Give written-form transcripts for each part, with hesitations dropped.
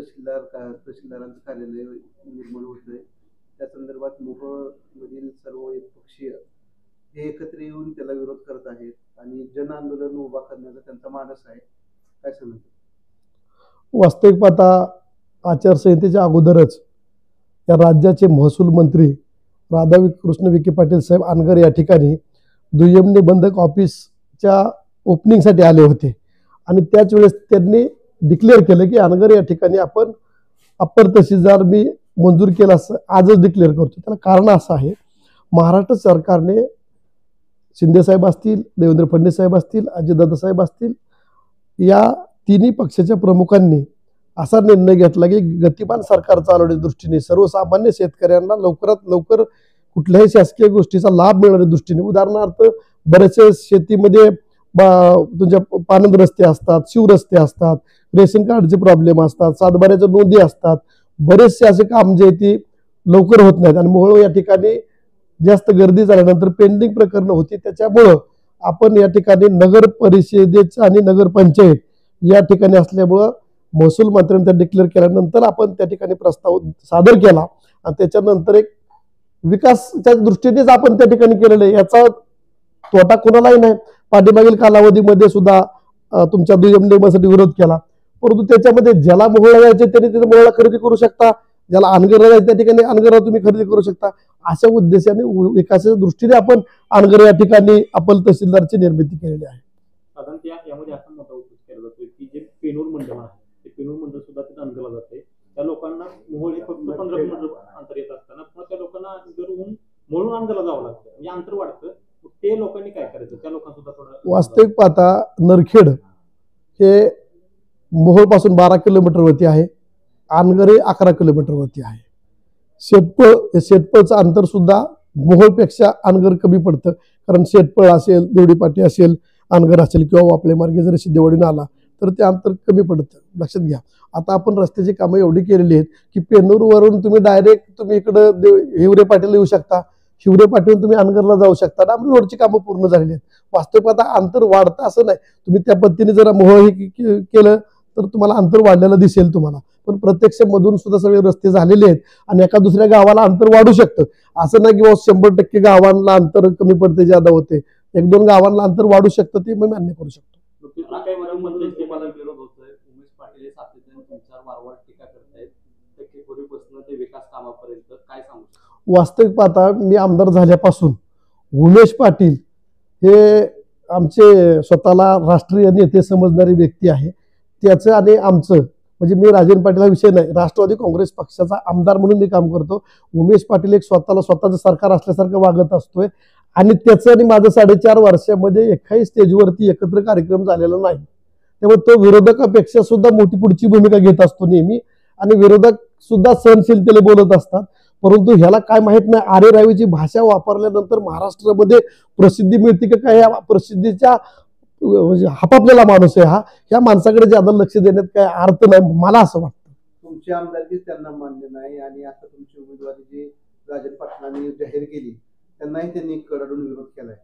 तहसीलदारांचं कार्यालय निर्माण होतंय त्या संदर्भात मोहोळ मधील सर्व पक्षीय हे एकत्र येऊन त्याला विरोध करत आहेत आणि जन आंदोलन उभा करण्याचा त्यांचा मानस आहे. काय सांगतो? वास्तविक पाहता आचारसंहितेच्या अगोदरच या राज्याचे महसूल मंत्री राधाकृष्ण विखे पाटील साहेब अनगर या ठिकाणी दुय्यम निबंधक ऑफिसच्या ओपनिंगसाठी आले होते आणि त्याच वेळेस त्यांनी डिक्लेअर केलं की अनगर या ठिकाणी आपण अप्पर तहसीलदार मी मंजूर केला असं आजच डिक्लेअर करतो. त्याला कारण असं आहे, महाराष्ट्र सरकारने शिंदे साहेब असतील, देवेंद्र फडणवीस साहेब असतील, अजितदादा साहेब असतील, या तिन्ही पक्षाच्या प्रमुखांनी असा निर्णय घेतला की गतिमान सरकार चालवण्याच्या दृष्टीने सर्वसामान्य शेतकऱ्यांना लवकरात लवकर कुठल्याही शासकीय गोष्टीचा लाभ मिळवण्याच्या दृष्टीने, उदाहरणार्थ बरेचसे शेतीमध्ये तुमच्या पानंद रस्ते असतात, शिवरस्ते असतात, रेशन कार्डचे प्रॉब्लेम असतात, सातबाऱ्याच्या नोंदी असतात, बरेचसे असे काम जे ती लवकर होत नाहीत आणि मोहोळ या ठिकाणी जास्त गर्दी झाल्यानंतर पेंडिंग प्रकरणं होती. त्याच्यामुळं आपण या ठिकाणी नगर परिषदेचं आणि नगरपंचायत या ठिकाणी असल्यामुळं महसूल मंत्र्यांनी त्या डिक्लेअर केल्यानंतर आपण त्या ठिकाणी प्रस्ताव सादर केला आणि त्याच्यानंतर एक विकासाच्या दृष्टीनेच आपण त्या ठिकाणी केलेलं आहे. याचा तोटा कोणालाही नाही. पाठीमागील कालावधीमध्ये सुद्धा तुमच्या दुय्यम नियमासाठी विरोध केला, परंतु त्याच्यामध्ये ज्याला मोहोळला जायचे त्यांनी तिथे मोहोळला खरेदी करू शकता, ज्याला अनगरला जायचं त्या ठिकाणी अनगरला तुम्ही खरेदी करू शकता. अशा उद्देशाने विकासाच्या दृष्टीने आपण अनगर या ठिकाणी आपण तहसीलदारची निर्मिती केलेली आहे. साधारणतः यामध्ये असा मोठा उद्देश केला जातो की जे पेनूर मंडळ आहे ते पेनूर मंडळ सुद्धा तिथे अनगरला जाते. त्या लोकांना मोहोळ फक्त 15 किलोमीटर अंतर येत असताना पुन्हा त्या लोकांना अनगरहून मोहोळून अनगरला जावं लागतं, म्हणजे अंतर वाढतं. ते लोकांनी काय करायचं? त्या लोकांना सुद्धा थोडं वास्तविक पाहता नरखेड हे मोहोळ पासून 12 किलोमीटरवरती आहे, अनगर हे 11 किलोमीटरवरती आहे. शेतपळचं अंतर सुद्धा मोहोळपेक्षा अनगर कमी पडतं, कारण शेतपळ असेल, देवडीपाटी असेल, अनगर असेल किंवा आपल्या मार्गे जर सिद्धेवाडीनं आला तर ते अंतर कमी पडतं. लक्षात घ्या. आता आपण रस्त्याची कामं एवढी केलेली आहेत की पेनूरवरून तुम्ही डायरेक्ट तुम्ही इकडं हिवरे पाटीला येऊ शकता, हिवरे पाटील तुम्ही अनगरला जाऊ शकता. डांबरी रोडची कामं पूर्ण झालेली आहेत. वास्तविक आता अंतर वाढतं असं नाही. तुम्ही त्या पद्धतीने जरा मोहोळ केलं तर तुम्हाला अंतर वाढलेलं दिसेल तुम्हाला, पण प्रत्यक्ष मधून सुद्धा सगळे रस्ते झालेले आहेत आणि एका दुसऱ्या गावाला अंतर वाढू शकतं. असं नाही की 100% गावांना अंतर कमी पडते, ज्यादा होते. 1-2 गावांना अंतर वाढू शकतं, ते मी मान्य करू शकतो. उमेश पाटील सातत्याने तुमच्यावर वारंवार टीका करतायत, टक्केवारीपासून ते विकास कामापर्यंत काय सांगू शकता? वास्तविक पाहता मी आमदार झाल्यापासून उमेश पाटील हे आमचे स्वतःला राष्ट्रीय नेते समजणारी व्यक्ती आहे. त्याचं आणि आमचं म्हणजे मी राजन पाटील हा विषय नाही, राष्ट्रवादी काँग्रेस पक्षाचा आमदार म्हणून मी काम करतो. उमेश पाटील एक स्वतःचं सरकार असल्यासारखं वागत असतोय आणि त्याचं आणि माझं 4.5 वर्षामध्ये एकाही स्टेजवरती एकत्र कार्यक्रम झालेला नाही. त्यामुळे तो विरोधकापेक्षा सुद्धा मोठी पुढची भूमिका घेत असतो नेहमी आणि विरोधक सुद्धा सहनशीलतेने बोलत असतात. परंतु ह्याला काय माहित नाही, आरे रावीची भाषा वापरल्यानंतर महाराष्ट्रामध्ये प्रसिद्धी मिळते का काय? या प्रसिद्धीच्या म्हणजे हापापलेला माणूस आहे हा. ह्या माणसाकडे ज्यादा लक्ष देण्यात काय अर्थ नाही, मला असं वाटतं. तुमची आमदारकी त्यांना मान्य नाही आणि आता तुमची उमेदवारी जी राजन पाटलांनी जाहीर केली त्यांनाही त्यांनी कडाडून विरोध केलाय.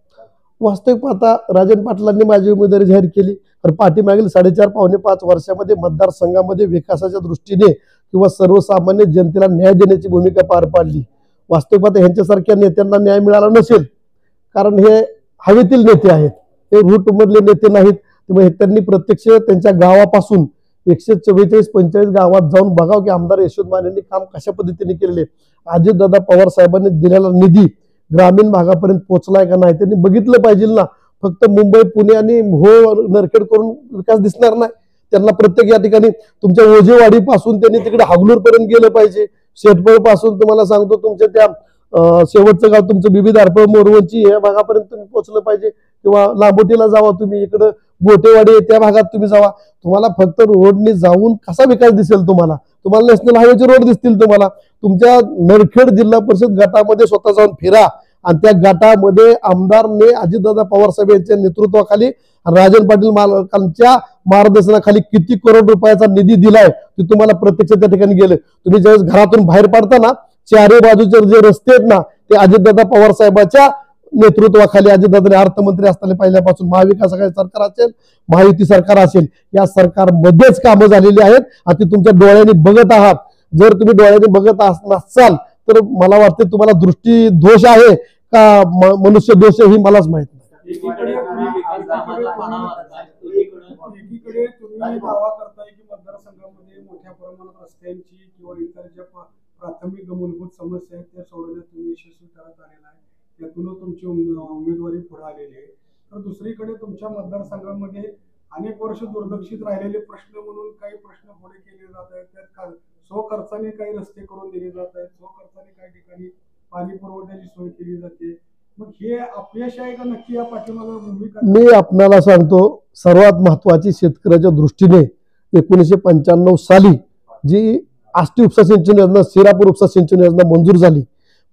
वास्तविक पाहता राजन पाटलांनी माझी उमेदवारी जाहीर केली, तर पाठीमागील 4.5-5 वर्षामध्ये मतदारसंघामध्ये विकासाच्या दृष्टीने किंवा सर्वसामान्य जनतेला न्याय देण्याची भूमिका पार पाडली. वास्तविक पाहता ह्यांच्यासारख्या नेत्यांना न्याय मिळाला नसेल, कारण हे हवेतील नेते आहेत, हे रूट मधले नेते नाहीत. त्यामुळे त्यांनी प्रत्यक्ष त्यांच्या गावापासून 144-45 गावात जाऊन बघावं की आमदार यशवंत मानेंनी काम कशा पद्धतीने केलेले. अजितदादा पवार साहेबांनी दिलेला निधी ग्रामीण भागापर्यंत पोहोचलाय का नाही त्यांनी बघितलं पाहिजे ना. फक्त मुंबई, पुणे आणि मोहोळ, नरखेड करून विकास दिसणार नाही. त्यांना प्रत्येक या ठिकाणी तुमच्या ओझेवाडी पासून त्यांनी तिकडे हागलूर पर्यंत गेलं पाहिजे. शेटपळ पासून तुम्हाला सांगतो तुमच्या त्या शेवटचं गाव तुमचं बिबी धारपळ, मोरवंची या भागापर्यंत तुम्ही पोहोचलं पाहिजे. किंवा लांबोटीला जावा तुम्ही, इकडं गोटेवाडी त्या भागात तुम्ही जावा. तुम्हाला फक्त रोडने जाऊन कसा विकास दिसेल? तुम्हाला नॅशनल हायवेचे रोड दिसतील. तुम्हाला तुमच्या नरखेड जिल्हा परिषद गटामध्ये स्वतः जाऊन फिरा आणि त्या गटामध्ये आमदारने अजितदादा पवार साहेब यांच्या नेतृत्वाखाली राजन पाटील मालकांच्या मार्गदर्शनाखाली किती करोड रुपयाचा निधी दिलाय ते तुम्हाला प्रत्यक्ष त्या ठिकाणी गेलं. तुम्ही ज्यावेळेस घरातून बाहेर पडता ना, चारी बाजूचे जे रस्ते आहेत ना ते अजितदादा पवार साहेबाच्या नेतृत्वाखाली अजितदादांनी अर्थमंत्री असताना पहिल्यापासून महाविकास आघाडी सरकार असेल, महायुती सरकार असेल, या सरकारमध्येच कामं झालेली आहेत आणि ती तुमच्या डोळ्यांनी बघत आहात. जर तुम्ही डोळ्यांनी बघत नसाल तर मला वाटते तुम्हाला दृष्टी दोष आहे का मनुष्य दोष आहे ही मलाच माहित नाही. एकीकडे तुम्ही दावा करताय की मतदारसंघामध्ये मोठ्या प्रमाणात रस्त्यांची किंवा इतर ज्या प्राथमिक मूलभूत समस्या आहेत त्या सोडवण्यात तुम्ही यशस्वी करत आलेला आहे, त्यातूनच तुमची उमेदवारी पुढे आलेली आहे. तर दुसरीकडे तुमच्या मतदारसंघामध्ये अनेक वर्ष दुर्लक्षित राहिलेले प्रश्न म्हणून काही प्रश्न पुढे केले जात आहेत. त्यात स्वखर्चाने काही रस्ते करून दिले जात आहेत, स्वखर्चाने काही ठिकाणी पाणी पुरवठ्याची सोय केली जाते. मग हे अपयश आहे का नक्की या पाठीमागे भूमिका? मी आपल्याला सांगतो, सर्वात महत्वाची शेतकऱ्याच्या दृष्टीने 1995 साली जी आष्टी उपसा सिंचन योजना, शिरापूर उपसा सिंचन योजना मंजूर झाली,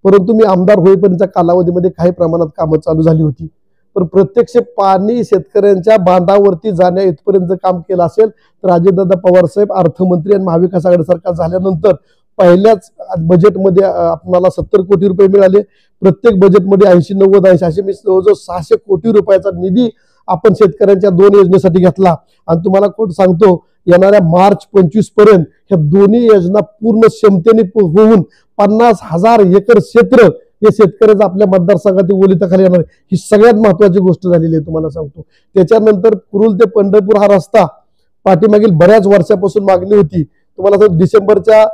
परंतु मी आमदार होईपर्यंतच्या कालावधीमध्ये काही प्रमाणात कामं चालू झाली होती. पण प्रत्यक्ष पाणी शेतकऱ्यांच्या बांधावरती जाण्या इथपर्यंत काम केलं असेल तर अजितदादा पवार साहेब अर्थमंत्री आणि महाविकास आघाडी सरकार झाल्यानंतर पहिल्याच बजेटमध्ये आपल्याला 70 कोटी रुपये मिळाले. प्रत्येक बजेटमध्ये 80-90 असे मी जवळजवळ 600 कोटी रुपयाचा निधी आपण शेतकऱ्यांच्या 2 योजनेसाठी घेतला. आणि तुम्हाला कोण सांगतो, येणाऱ्या मार्च 25 पर्यंत ह्या दोन्ही योजना पूर्ण क्षमतेने होऊन 50,000 एकर क्षेत्र हे शेतकऱ्याचं आपल्या मतदारसंघातील ओलिताखाली येणार आहे. ही सगळ्यात महत्वाची गोष्ट झालेली आहे तुम्हाला सांगतो. त्याच्यानंतर कुरुल ते पंढरपूर हा रस्ता पाठीमागील बऱ्याच वर्षापासून मागणी होती. तुम्हाला सांगतो, डिसेंबरच्या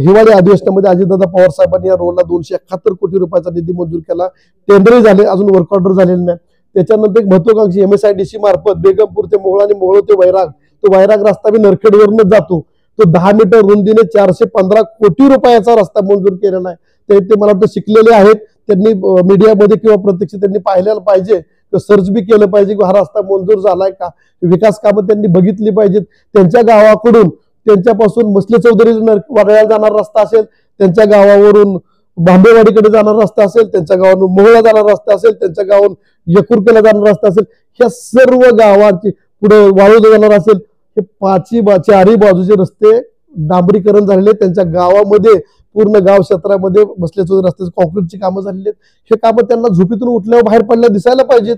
हिवाळी अधिवेशनामध्ये अजितदादा पवार साहेबांनी या रोडला 271 कोटी रुपयाचा निधी मंजूर केला. टेंडरही झाले, अजून वर्क ऑर्डर झालेले नाही. त्याच्यानंतर एक महत्वाकांक्षी MSIDC मार्फत बेगमपूर ते मोहोळ आणि मोहोळ ते वैराग, तो वैराग रस्ता बी नरखेडवरूनच जातो. तो 10 मीटर रुंदीने 415 कोटी रुपयाचा रस्ता मंजूर केलेला आहे. ते मला वाटतं शिकलेले आहेत, त्यांनी मीडियामध्ये किंवा प्रत्यक्ष त्यांनी पाहिलेलं पाहिजे, सर्च बी केलं पाहिजे की हा रस्ता मंजूर झालाय का, विकास कामं त्यांनी बघितली पाहिजेत. त्यांच्या गावाकडून त्यांच्यापासून मसले चौधरी वडाळ्याला जाणारा रस्ता असेल, त्यांच्या गावावरून बांबेवाडीकडे जाणारा रस्ता असेल, त्यांच्या गावावरून मोहोळला जाणारा रस्ता असेल, त्यांच्या गावावरून यकुरकेला जाणारा रस्ता असेल, ह्या सर्व गावांची पुढे वाळूला जाणार असेल, हे चारही बाजूचे रस्ते डांबरीकरण झालेले. त्यांच्या गावामध्ये पूर्ण गाव क्षेत्रामध्ये बसले चौधरी रस्त्याचे कॉन्क्रीटची कामं झालेली आहेत. हे कामं त्यांना झोपेतून उठल्यावर बाहेर पडल्या दिसायला पाहिजेत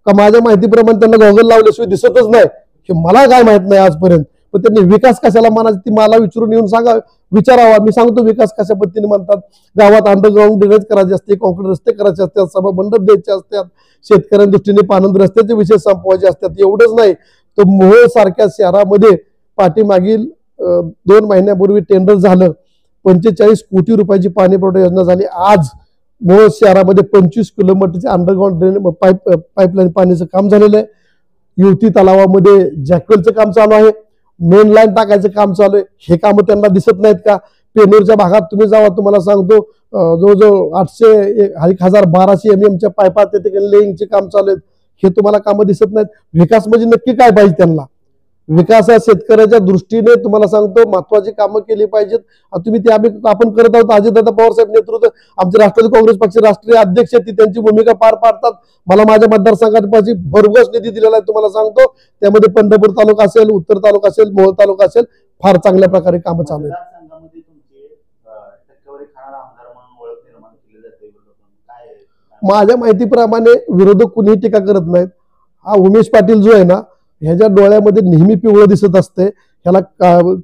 का? माझ्या माहितीप्रमाणे त्यांना गॉगल लावल्याशिवाय दिसतच नाही. हे मला काय माहित नाही आजपर्यंत. पण त्यांनी विकास कशाला मानायचा ती मला विचारून येऊन विचारावा. मी सांगतो विकास कशा पद्धतीने म्हणतात. गावात अंडरग्राऊंड ड्रेनेज करायचे असते, कॉन्क्रीट रस्ते करायचे असतात, सभा मंडप द्यायचे असतात, शेतकऱ्यांच्या दृष्टीने पानंद रस्त्याचे विषय संपवायचे असतात. एवढंच नाही तर मोहोळ सारख्या शहरामध्ये पाठीमागील 2 महिन्यापूर्वी टेंडर झालं, 45 कोटी रुपयाची पाणी पुरवठा योजना झाली. आज मोहोळ शहरामध्ये 25 किलोमीटरचे अंडरग्राऊंड ड्रेनेज पाईपलाईन पाण्याचं काम झालेलं आहे. युवती तलावामध्ये जॅकवेलचं काम चालू आहे, मेन लाईन टाकायचं काम चालू आहे. हे काम त्यांना दिसत नाहीत का? पेनूरच्या भागात तुम्ही जावा, तुम्हाला सांगतो जवळजवळ 1200 MM पायपा त्या ठिकाणी लेईंगचे काम चालू आहेत. हे तुम्हाला कामं दिसत नाहीत. विकास म्हणजे नक्की काय पाहिजे त्यांना? विकास हा शेतकऱ्याच्या दृष्टीने तुम्हाला सांगतो महत्वाची कामं केली पाहिजेत. तुम्ही ते आपण करत आहोत. अजितदादा पवार साहेब नेतृत्व आमचे राष्ट्रवादी काँग्रेस पक्ष राष्ट्रीय अध्यक्ष ती त्यांची भूमिका पार पाडतात. मला माझ्या मतदारसंघाची भरघोस निधी दिलेला आहे तुम्हाला सांगतो. त्यामध्ये पंढरपूर तालुका असेल, उत्तर तालुका असेल, मोहोळ तालुका असेल, फार चांगल्या प्रकारे कामं चालू आहेत. माझ्या माहितीप्रमाणे विरोधक कुणीही टीका करत नाहीत. हा उमेश पाटील जो आहे ना, ह्याच्या डोळ्यामध्ये नेहमी पिवळं दिसत असते. ह्याला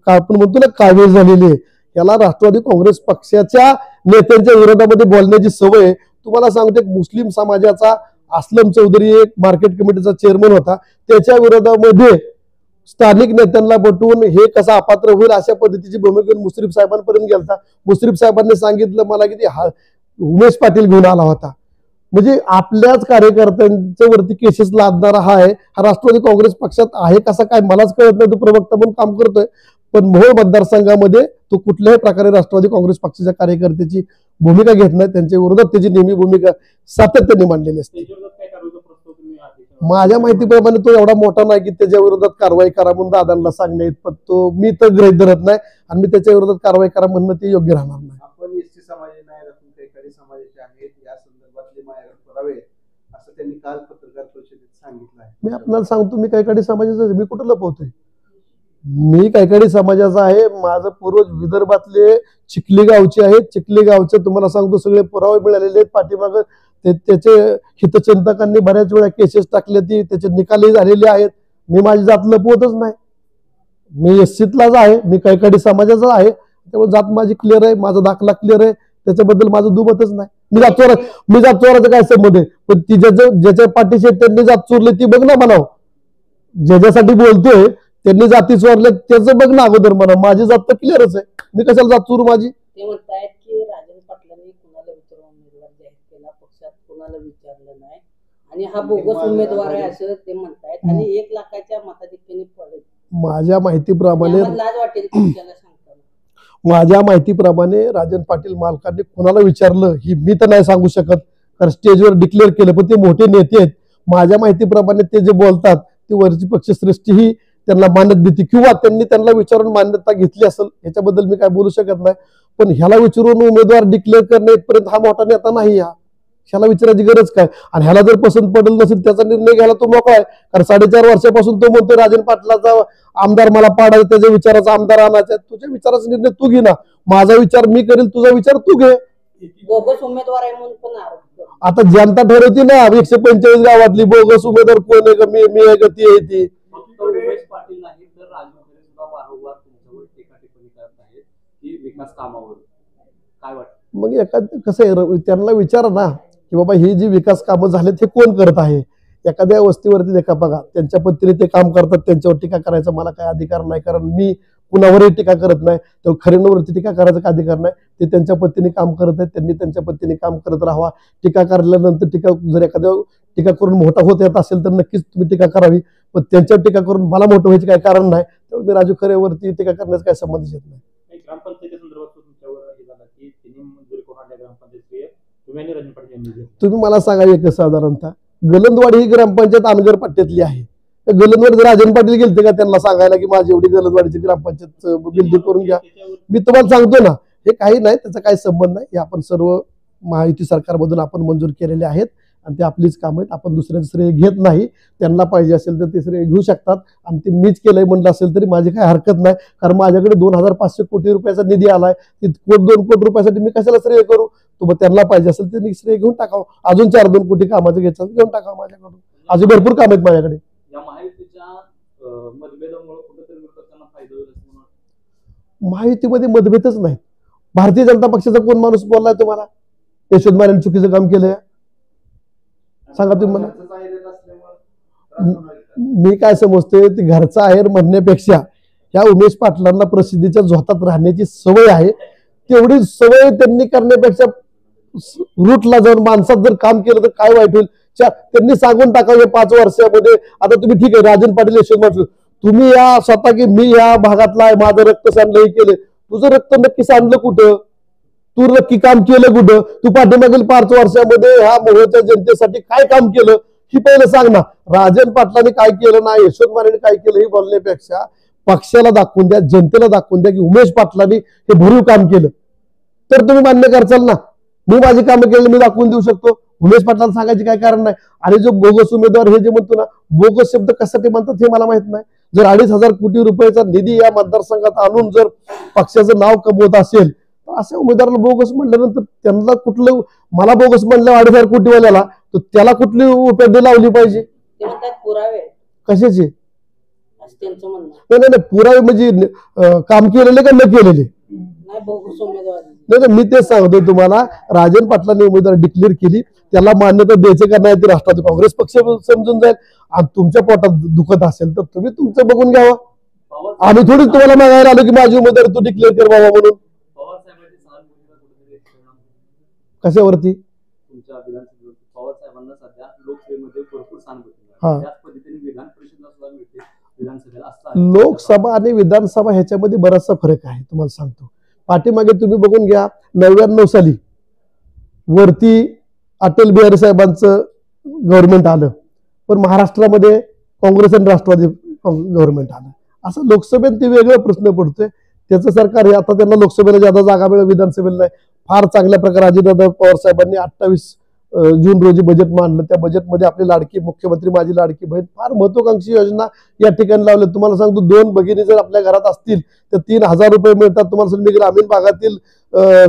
आपण म्हणतो ना कावीळ झालेली आहे. याला राष्ट्रवादी काँग्रेस पक्षाच्या नेत्यांच्या विरोधामध्ये बोलण्याची सवय. तुम्हाला सांगतो, एक मुस्लिम समाजाचा असलम चौधरी एक मार्केट कमिटीचा चेअरमन होता, त्याच्या विरोधामध्ये स्थानिक नेत्यांना पटवून हे कसा अपात्र होईल अशा पद्धतीची भूमिका मुश्रीफ साहेबांपर्यंत गेलता. मुश्रीफ साहेबांनी सांगितलं मला की उमेश पाटील घेऊन आला होता. म्हणजे आपल्याच कार्यकर्त्यांच्या वरती केसेस लादणारा हा आहे. हा राष्ट्रवादी काँग्रेस पक्षात आहे कसा काय मलाच कळत नाही. तो प्रवक्ता म्हणून काम करतोय, पण मोहोळ मतदारसंघामध्ये तो कुठल्याही प्रकारे राष्ट्रवादी काँग्रेस पक्षाच्या कार्यकर्त्याची भूमिका घेत नाही. त्यांच्या विरोधात त्याची नेहमी भूमिका सातत्याने मांडलेली असते. माझ्या माहितीप्रमाणे तो एवढा मोठा नाही की त्याच्या विरोधात कारवाई करा म्हणून दादांना सांगणे इतपत तो मी तर गृहीत धरत नाही. आणि मी त्याच्या विरोधात कारवाई करा म्हणणं ते योग्य राहणार नाही. आपण एसटी समाजाचे नाही राखून काही समाजाचे आहेत, या संदर्भातले माझ्याकडे पुरावे असं त्यांनी काल पत्रकार परिषदेत सांगितलं आहे. मी आपल्याला सांगतो, मी कैकाडी समाजाचा, मी कुठं लपवतोय? मी कैकाडी समाजाचा आहे. माझं पूर्वज विदर्भातले चिखली गावचे आहेत. चिखली गावचे तुम्हाला सांगतो सगळे पुरावे मिळालेले आहेत. पाठीमागं त्याचे हितचिंतकांनी बऱ्याच वेळा केसेस टाकले, ती त्याचे निकालही झालेले आहेत. मी माझी जात लपवतच नाही. मी एससीतलाच आहे, मी कैकाडी समाजाचा आहे, त्यामुळे जात माझी क्लिअर आहे, माझा दाखला क्लिअर आहे, त्याच्याबद्दल माझं दुमतच नाही. मी जात चोराचं काय संबंध आहे? पण ती ज्याच्या पाठीशी त्यांनी जात चोरले ती बघ ना म्हणाव. ज्याच्यासाठी बोलतोय त्यांनी जाती चोरल्या त्याचं बघ ना अगोदर म्हणा. माझी जात तर क्लिअरच आहे, मी कशाला जात चोरू माझी? ते म्हणतायत की राजन पाटलांनी कुणाला विचारून उमेदवार जाहीर केला, पक्षात कुणाला विचारलं नाही आणि हा बोगस उमेदवार आहे असं ते म्हणतायत आणि 1 लाखाच्या मताधिक्याने पडेल. माझ्या माहितीप्रमाणे लाज वाटेल तुमच्याला सांगताना. माझ्या माहितीप्रमाणे राजन पाटील मालकांनी कुणाला विचारलं ही मी तर नाही सांगू शकत, कारण स्टेजवर डिक्लेअर केलं. पण ते मोठे नेते आहेत, माझ्या माहितीप्रमाणे ते जे बोलतात ते वरची पक्षश्रेष्ठी ही त्यांना मान्यता देते किंवा त्यांना विचारून मान्यता घेतली असेल, याच्याबद्दल मी काय बोलू शकत नाही. पण ह्याला विचारून उमेदवार डिक्लेअर करणे इथपर्यंत हा मोठा नेता नाही. ह्याला विचारायची गरज काय? आणि ह्याला जर पसंत पडेल नसेल त्याचा निर्णय घ्यायला तो मोकळा आहे. कारण 4.5 वर्षापासून तो म्हणतोय राजन पाटलाचा आमदार मला पाडायचा, त्याच्या विचाराचा आमदार आणायचा. तुझ्या विचाराचा निर्णय तू घे ना. माझा विचार मी करेल, तुझा विचार तू घे. बोगस उमेदवार आहे म्हणून पण आरोप करतो. आता जनता ठरवती ना 145 गावातली बोगस उमेदवार कोण आहे का, मी आहे का ती आहे ती. उमेश पाटील नाही तर राजू खरे सुद्धा वारंवार तुमच्यावर टीका टिप्पणी करत आहेत की विकास कामावर काय वाटतं? मग कसं आहे, त्यांना विचारा ना की बाबा ही जी विकास कामं झालेत हे कोण करत आहे. एखाद्या वस्तीवरती देखा बघा, त्यांच्या पद्धतीने ते काम करतात, त्यांच्यावर टीका करायचा मला काय अधिकार नाही, कारण मी कुणावरही टीका करत नाही. तर खरेंवरती टीका करायचा काय अधिकार नाही. ते त्यांच्या पद्धतीने काम करत आहेत, त्यांनी त्यांच्या पद्धतीने काम करत राहावा. टीका करल्यानंतर जर एखाद्या टीका करून मोठा होत येत असेल तर नक्कीच तुम्ही टीका करावी, पण त्यांच्यावर टीका करून मला मोठं व्हायचं काय कारण नाही. त्यामुळे मी राजू खरेवरती टीका करण्याचा काय संबंध येत नाही. ग्रामपंचायतीच्या संदर्भात तुमच्यावर हे झालं की त्यांनी मंजुरी करून आणल्या ग्रामपंचायत तुम्ही आणि राजन पाटील यांनी. तुम्ही मला सांगा एक साधारणतः गलंदवाडी ही ग्रामपंचायत अनगर पट्ट्यातली आहे. गलंदवाडी राजन पाटील गेलते का त्यांना सांगायला की माझी एवढी गलंदवाडीची ग्रामपंचायत बिल्डिंग करून घ्या? मी तुम्हाला सांगतो ना, हे काही नाही, त्याचा काही संबंध नाही. हे आपण सर्व महायुती सरकारमधून आपण मंजूर केलेले आहेत आणि ते आपलीच काम आहेत. आपण दुसऱ्याचं श्रेय घेत नाही. त्यांना पाहिजे असेल तर ते श्रेय घेऊ शकतात आणि ते मीच केलंय म्हणलं असेल तरी माझी काही हरकत नाही. कारण माझ्याकडे 2500 कोटी रुपयाचा निधी आलाय. 2 कोटी रुपयासाठी मी कशाला श्रेय करू? मग त्यांना पाहिजे असेल त्यांनी श्रेय घेऊन टाकावं. अजून 4-2 कोटी कामाचं घ्यायचं घेऊन टाकावं माझ्याकडून. अजून भरपूर काम आहेत माझ्याकडे. या महायुतीच्या मतभेदामुळे कुठेतरी विरोधकांना फायदा होईल असं मला वाटतं. महायुतीमध्ये मतभेदच नाहीत. भारतीय जनता पक्षाचा कोण माणूस बोललाय तुम्हाला यशवंत मानेने चुकीचं काम केलंय? सांगा तुम्ही मला. मी काय समजतोय ते घरचा आहेर म्हणण्यापेक्षा ह्या उमेश पाटलांना प्रसिद्धीच्या झोतात राहण्याची सवय आहे. तेवढी सवय त्यांनी करण्यापेक्षा रूटला जाऊन माणसात जर काम केलं तर काय वाईट होईल? त्यांनी सांगून टाकावं 5 वर्षामध्ये. आता तुम्ही ठीक आहे राजन पाटील यशवंत पाटील तुम्ही या स्वतः की मी या भागातला आहे, माझं रक्त सांडलं हे केलं. तुझं रक्त नक्की सांडलं कुठं? तू नक्की काम केलं कुठं? तू पाठीमागील 5 वर्षामध्ये ह्या मोहच्या जनतेसाठी काय काम केलं ही पहिलं सांग ना. राजन पाटलांनी काय केलं ना, यशवंत मानेने काय केलं हे बोलण्यापेक्षा पक्षाला दाखवून द्या, जनतेला दाखवून द्या की उमेश पाटलांनी हे भरीव काम केलं, तर तुम्ही मान्य करचाल ना. मी माझी कामं केली मी दाखवून देऊ शकतो. उमेश पाटलाला सांगायचे काय कारण नाही. आणि जो बोगस उमेदवार हे जे म्हणतो ना, बोगस शब्द कशासाठी म्हणतात हे मला माहित नाही. जर 2,500 कोटी रुपयाचा निधी या मतदारसंघात आणून जर पक्षाचं नाव कमवत असेल तर अशा उमेदवाराला बोगस म्हणल्यानंतर त्यांना कुठलं, मला बोगस म्हणलं 2,500 कोटीवाल्याला, तर त्याला कुठली उपाधी लावली पाहिजे? ते म्हणतात पुरावे कशाचे? असं त्यांचं म्हणणं. नाही पुरावे म्हणजे काम केलेले का न केलेले? नाही बोगस उमेदवार नाही मी तेच सांगतोय तुम्हाला. राजन पाटलांनी उमेदवार डिक्लेअर केली, त्याला मान्यता द्यायचे का नाही ते राष्ट्रवादी काँग्रेस पक्ष समजून जाईल. आणि तुमच्या पोटात दुखत असेल तर तुम्ही तुमचं बघून घ्यावं. आम्ही थोडीच तुम्हाला मागायला आलो की माझी उमेदवार तू डिक्लेअर कर बाबा म्हणून. कशावरती? तुमच्या विधानसभेवर पवार साहेबांना सध्या लोकसभेमध्ये भरपूर सहानुभूती त्याच पद्धतीने विधान परिषदेला सुद्धा मिळते. विधानसभेला असं लोकसभा आणि विधानसभा ह्याच्यामध्ये बराचसा फरक आहे. तुम्हाला सांगतो, पाठीमागे तुम्ही बघून घ्या 99 साली वरती अटल बिहारी साहेबांचं गव्हर्नमेंट आलं, पण महाराष्ट्रामध्ये काँग्रेस आणि राष्ट्रवादी गव्हर्नमेंट आलं. असं लोकसभेत ते वेगळा प्रश्न पडतोय. त्याचं सरकार हे आता त्यांना लोकसभेला ज्यादा जागा मिळेल, विधानसभेला नाही. फार चांगल्या प्रकारे अजितदादा पवार साहेबांनी 28 जून रोजी बजेट मांडलं. त्या बजेटमध्ये आपली लाडकी मुख्यमंत्री माझी लाडकी बहीण फार महत्वाकांक्षी योजना या ठिकाणी लावल्या. तुम्हाला सांगतो 2 भगिनी जर आपल्या घरात असतील तर 3,000 रुपये मिळतात. तुम्हाला सांगतो मी ग्रामीण भागातील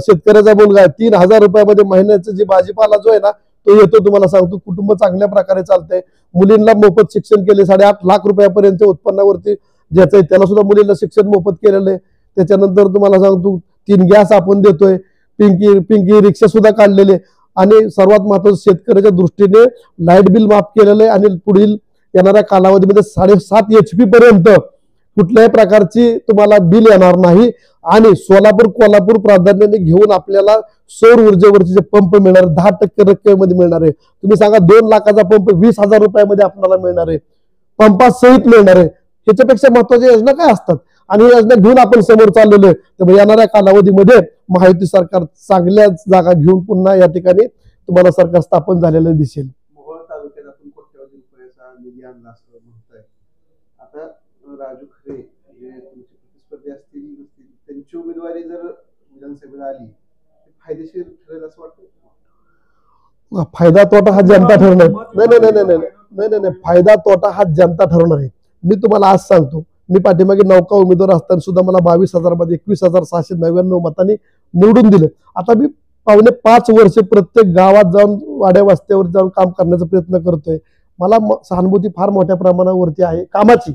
शेतकऱ्याचा मुलगा आहे. 3,000 रुपयामध्ये महिन्याचं जे भाजीपाला जो आहे ना तो येतो. तुम्हाला सांगतो कुटुंब चांगल्या प्रकारे चालतंय. मुलींना मोफत शिक्षण केले, 8.5 लाख रुपयापर्यंत उत्पन्नावरती ज्याचं आहे त्याला सुद्धा मुलींना शिक्षण मोफत केलेलं आहे. त्याच्यानंतर तुम्हाला सांगतो 3 गॅस आपण देतोय, पिंकी रिक्षा सुद्धा काढलेले, आणि सर्वात महत्वाचं शेतकऱ्याच्या दृष्टीने लाईट बिल माफ केलेलं आहे. आणि पुढील येणाऱ्या कालावधीमध्ये 7.5 HP पर्यंत कुठल्याही प्रकारची तुम्हाला बिल येणार नाही. आणि सोलापूर कोल्हापूर प्राधान्याने घेऊन आपल्याला सौर ऊर्जेवरचे जे पंप मिळणार 10% रक्कमेमध्ये मिळणार आहे. तुम्ही सांगा 2 लाखाचा पंप 20,000 रुपयामध्ये आपल्याला मिळणार आहे, पंपासहित मिळणार आहे. ह्याच्यापेक्षा महत्वाच्या योजना काय असतात? आणि ही योजना घेऊन आपण समोर चाललेलो आहे. त्यामुळे येणाऱ्या कालावधीमध्ये महायुती सरकार चांगल्या जागा घेऊन पुन्हा या ठिकाणी तुम्हाला सरकार स्थापन झालेलं दिसेल. मोहोळ तालुक्यात आपण कोट्यवधी रुपयाचा निधी आणला असं म्हणताय. आता राजू खरे जे तुमचे प्रतिस्पर्धी असतील त्यांची उमेदवारी जर विधानसभेला आली फायदेशीर ठरेल असं वाटतं? फायदा तोटा हा जनता ठरवणार. नाही, फायदा तोटा हा जनता ठरवणार आहे. मी तुम्हाला आज सांगतो, मी पाठीमागे 9 उमेदवार असताना सुद्धा मला 22,000 मध्ये 21,699 मतांनी निवडून दिलं. आता मी 5.25 वर्ष प्रत्येक गावात जाऊन वाड्या वस्त्यावर जाऊन काम करण्याचा प्रयत्न करतोय. मला सहानुभूती फार मोठ्या प्रमाणावरती आहे कामाची,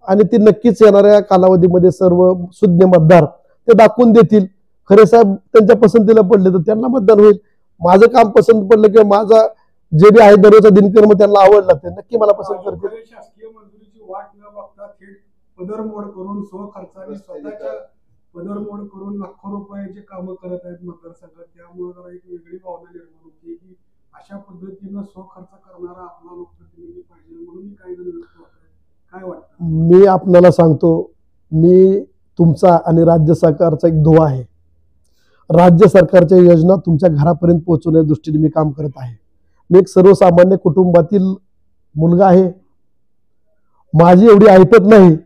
आणि ती नक्कीच येणाऱ्या कालावधीमध्ये सर्व सुज्ञ मतदार ते दाखवून देतील. खरे साहेब त्यांच्या पसंतीला पडले तर त्यांना मतदान होईल. माझं काम पसंत पडलं किंवा माझा जे बी आहे दररोजचा दिनक्रम त्यांना आवडला ते नक्की मला पसंत करतील. शासकीय मंजुरीची वाट न बघता थेट पदरमोड करून स्वखर्चाने स्वतःच्या पदरमोड करून लाखो रुपयाचे कामं करत आहेत मतदारसंघात. त्यामुळे जरा एक वेगळी भावना निर्माण होती की अशा पद्धतीनं स्वखर्च करणारा आपला लोकप्रतिनिधी पाहिजे म्हणून काही जण व्यक्त होत आहेत. काय वाटतं? मी आपल्याला सांगतो, मी तुमचा आणि राज्य सरकारचा एक दुवा आहे. राज्य सरकारच्या योजना तुमच्या घरापर्यंत पोहोचवण्याच्या दृष्टीने मी काम करत आहे. मी एक सर्वसामान्य कुटुंबातील मुलगा आहे. माझी एवढी ऐपत नाही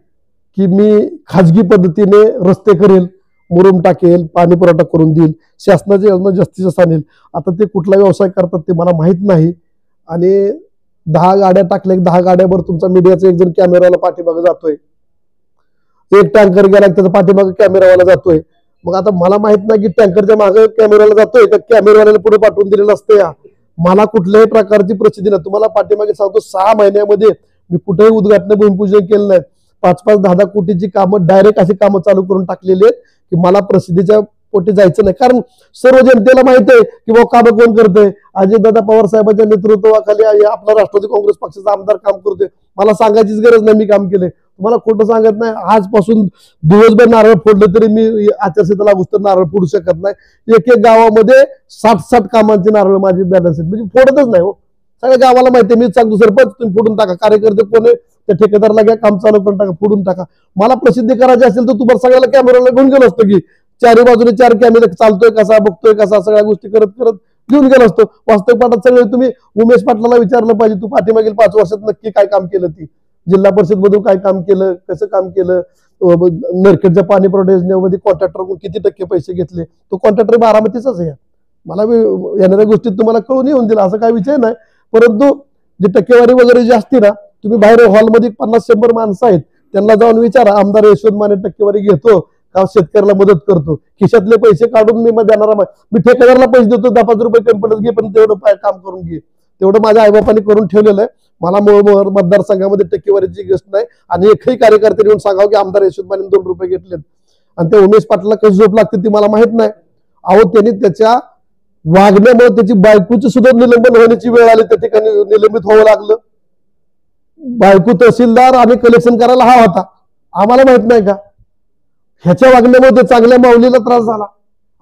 की मी खाजगी पद्धतीने रस्ते करेल, मुरुम टाकेल, पाणी पुरवठा करून देईल, शासनाची योजना जास्तीत जास्त आणेल. आता ते कुठला व्यवसाय करतात ते मला माहीत नाही. आणि 10 गाड्या टाकल्या, 10 गाड्यावर तुमचा मीडियाचा एक जण कॅमेरावाला पाठीमागे जातोय, एक टँकर गेला त्याचा पाठीमागे कॅमेरावाला जातोय. मग आता मला माहित नाही की टँकरच्या मागे कॅमेराला जातोय का कॅमेरावाल्याला पुढे पाठवून दिलेलं असतं. या मला कुठल्याही प्रकारची प्रसिद्धी नाही. तुम्हाला पाठीमागे सांगतो 6 महिन्यामध्ये मी कुठेही उद्घाटन भूमिपूजन केलं नाही. 5-5, 10-10 कोटीची कामं डायरेक्ट अशी कामं चालू करून टाकलेली आहेत की मला प्रसिद्धीच्या पोटी जायचं नाही. कारण सर्व जनतेला माहित आहे की बाबा कामं कोण करतंय. अजितदादा पवार साहेबांच्या नेतृत्वाखाली आपला राष्ट्रवादी काँग्रेस पक्षाचा आमदार काम करतोय. मला सांगायचीच गरज नाही मी काम केलंय. तुम्हाला खोटं सांगत नाही. आजपासून दिवसभर नारळ फोडलं तरी मी आचारसंहिता लागूच तर नारळ फोडू शकत नाही. एक गावामध्ये 60 कामांचे नारळ माझी बॅलन्स आहेत, म्हणजे फोडतच नाही. हो, सगळ्या गावाला माहिती आहे. मी सांगतो सरपंच तुम्ही फोडून टाका, कार्यकर्ते कोण आहे त्या ठेकेदारला घ्या, काम चालू करून टाका, फोडून टाका. मला प्रसिद्धी करायची असेल तर तुम्हाला सगळ्याला कॅमेराला घेऊन गेलो असतो की 4 बाजूने 4 कॅमेरा चालतोय कसा, बघतोय कसा, सगळ्या गोष्टी करत करत घेऊन गेलो असतो. वास्तविक पाठात सगळे तुम्ही उमेश पाटलाला विचारलं पाहिजे, तू पाठीमागील 5 वर्षात नक्की काय काम केलं, ती जिल्हा परिषद मधून काय काम केलं, कसं काम केलं, नरखेडच्या पाणी पुरवठा योजनेमध्ये कॉन्ट्रॅक्टरकडून किती टक्के पैसे घेतले. तो कॉन्ट्रॅक्टर बारामतीचाच आहे. मला येणाऱ्या गोष्टीत तुम्हाला कळून येऊन दिला असं काही विषय नाही. परंतु जी टक्केवारी वगैरे जी असते ना, तुम्ही बाहेर हॉलमध्ये 50-100 माणसं आहेत त्यांना जाऊन विचारा, आमदार यशवंत माने टक्केवारी घेतो का शेतकऱ्याला मदत करतो. खिशातले पैसे काढून मी देणारा, मी ठेकेदारला पैसे देतो 10-5 रुपये कंपनीत घे, पण तेवढं काम करून घे. तेवढं माझ्या आईबापांनी करून ठेवलेलं आहे. मला मतदारसंघामध्ये टक्केवारीची गोष्ट नाही. आणि एकही कार्यकर्ते येऊन सांगावं की आमदार यशवंत माने 2 रुपये घेतलेत आणि त्या उमेश पाटलाला कशी झोप लागते ती मला माहित नाही. अहो, त्यांनी त्याच्या वागण्यामुळे त्याची बायकोची सुद्धा निलंबन होण्याची वेळ आली. त्या ठिकाणी निलंबित व्हावं लागलं. बायको तहसीलदार आणि कलेक्शन करायला हा होता, आम्हाला माहित नाही का? ह्याच्या वागण्यामुळे ते चांगल्या माऊलीला त्रास झाला.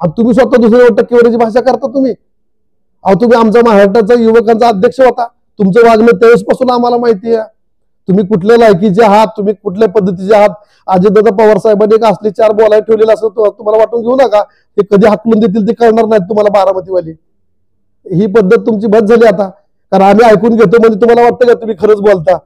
आणि तुम्ही स्वतः दुसऱ्या टक्केवारीची भाषा करता. तुम्ही तुम्ही आमचा महाराष्ट्राचा युवकांचा अध्यक्ष होता. तुमचं वागणं त्यावेळेसपासून आम्हाला माहिती आहे. तुम्ही कुठल्या लायकीचे आहात, तुम्ही कुठल्या पद्धतीचे आहात. अजितदादा पवार साहेबांनी एक असली 4 बोलायला ठेवलेला असं तुम्हाला वाटून घेऊ नका. ते कधी हाकलून देतील ते कळणार नाहीत तुम्हाला बारामतीवाली. ही पद्धत तुमची बंद झाली आता. कारण आम्ही ऐकून घेतो म्हणजे तुम्हाला वाटतं का तुम्ही खरंच बोलता.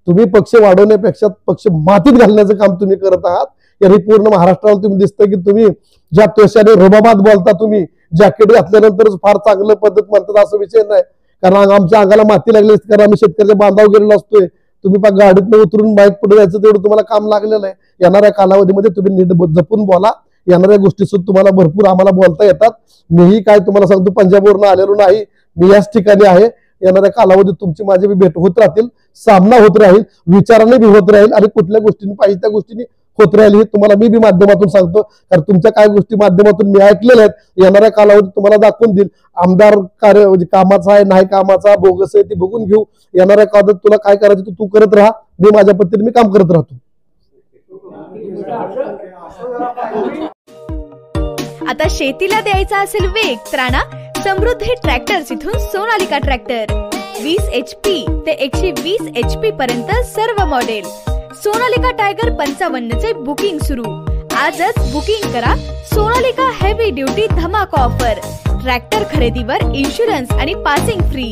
तुम्ही पक्ष वाढवण्यापेक्षा पक्ष मातीत घालण्याचं काम तुम्ही करत आहात. याने पूर्ण महाराष्ट्राला तुम्ही दिसतं की तुम्ही ज्या त्वशाने रुबाबात बोलता, तुम्ही जॅकेट घातल्यानंतर फार चांगलं पद्धत म्हणतात असं विषय नाही. कारण आमच्या अंगाला माती लागली असते, कारण आम्ही शेतकऱ्याच्या बांधावर गेलेलो असतोय. तुम्ही गाडीतनं उतरून बाईक पुढे जायचं तेवढं तुम्हाला काम लागलेलं आहे. येणाऱ्या कालावधीमध्ये तुम्ही नीट जपून बोला. येणाऱ्या गोष्टी सुद्धा तुम्हाला भरपूर आम्हाला बोलता येतात. मीही काय तुम्हाला सांगतो पंजाबवरून आलेलो नाही. मी याच ठिकाणी आहे. येणाऱ्या कालावधीत तुमची माझी भेट होत राहतील, सामना होत राहील, विचाराने बी होत राहील आणि कुठल्या गोष्टींनी पाहिजे त्या गोष्टींनी होत राहील हे तुम्हाला मी बी माध्यमातून सांगतो. कारण तुमच्या काय गोष्टी माध्यमातून मी ऐकलेल्या आहेत, येणाऱ्या कालावधीत तुम्हाला दाखवून देईल. आमदार कार्य म्हणजे कामाचा आहे नाही कामाचा बोगस आहे ते बघून घेऊ. येणाऱ्या कालावधीत तुला काय करायचं तू करत राहा, मी माझ्या पद्धतीने मी काम करत राहतो. आता शेतीला द्यायचा असेल वेग तर आणा समृद्धी ट्रॅक्टर्स इथून सोनालिका ट्रॅक्टर. 20 HP ते 120 HP पर्यंत सर्व मॉडेल. सोनालिका टायगर 55 चे बुकिंग सुरू. आजच बुकिंग करा. सोनालिका हेवी ड्युटी धमाका ऑफर. ट्रॅक्टर खरेदीवर इन्शुरन्स आणि पासिंग फ्री.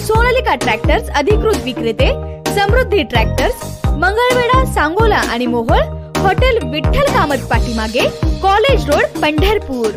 सोनालिका ट्रॅक्टर्स अधिकृत विक्रेते समृद्धी ट्रॅक्टर्स, मंगळवेढा, सांगोला आणि मोहोळ. हॉटेल विठ्ठल कामत पाठीमागे, कॉलेज रोड, पंढरपूर.